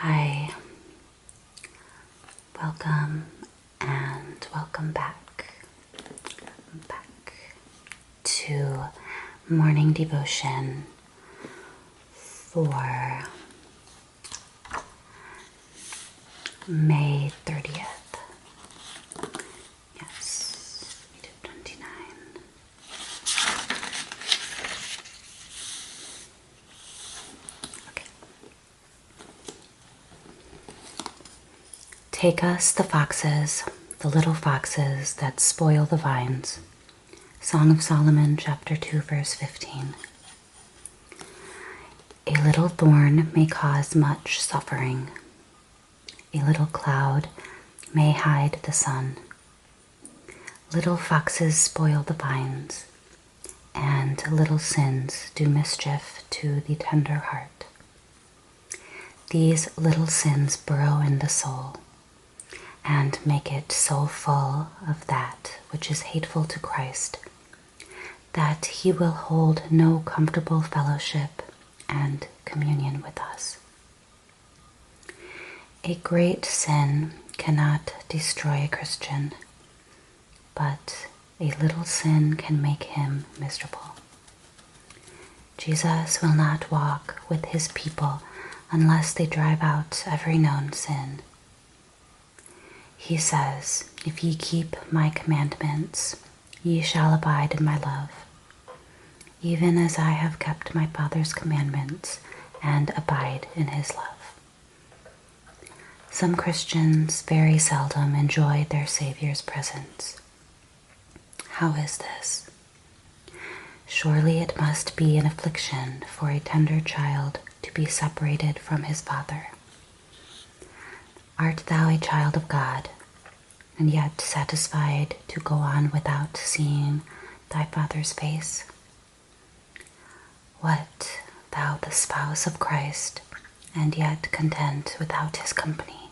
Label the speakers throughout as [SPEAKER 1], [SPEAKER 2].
[SPEAKER 1] Hi, welcome and welcome back to morning devotion for May 30th. Yes, we did 29. Okay. Take us the foxes, the little foxes that spoil the vines. Song of Solomon, chapter 2, verse 15. A little thorn may cause much suffering. A little cloud may hide the sun. Little foxes spoil the vines, and little sins do mischief to the tender heart. These little sins burrow in the soul and make it so full of that which is hateful to Christ that he will hold no comfortable fellowship and communion with us. A great sin cannot destroy a Christian, but a little sin can make him miserable. Jesus will not walk with his people unless they drive out every known sin. He says, "If ye keep my commandments, ye shall abide in my love, even as I have kept my Father's commandments and abide in his love." Some Christians very seldom enjoy their Savior's presence. How is this? Surely it must be an affliction for a tender child to be separated from his Father. Art thou a child of God, and yet satisfied to go on without seeing thy Father's face? What, thou the spouse of Christ, and yet content without his company?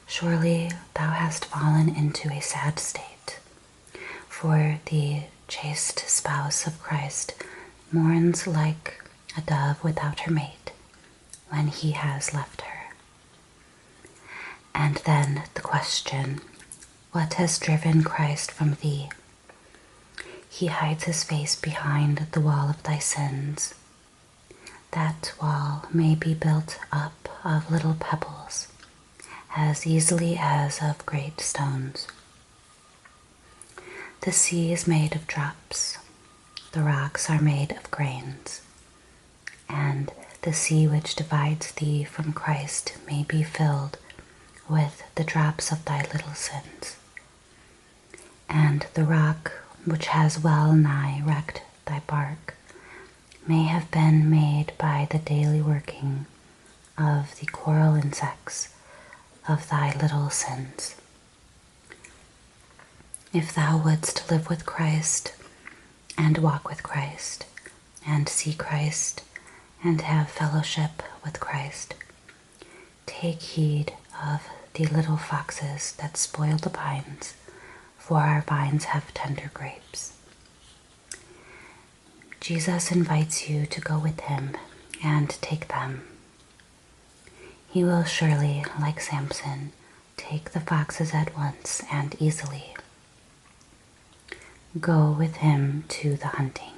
[SPEAKER 1] Surely thou hast fallen into a sad state, for the chaste spouse of Christ mourns like a dove without her mate when he has left her. And then the question, what has driven Christ from thee? He hides his face behind the wall of thy sins. That wall may be built up of little pebbles, as easily as of great stones. The sea is made of drops, the rocks are made of grains, and the sea which divides thee from Christ may be filled with the drops of thy little sins. And the rock which has well nigh wrecked thy bark may have been made by the daily working of the coral insects of thy little sins. If thou wouldst live with Christ, and walk with Christ, and see Christ, and have fellowship with Christ, take heed of the little foxes that spoil the vines, for our vines have tender grapes. Jesus invites you to go with him and take them. He will surely, like Samson, take the foxes at once and easily. Go with him to the hunting.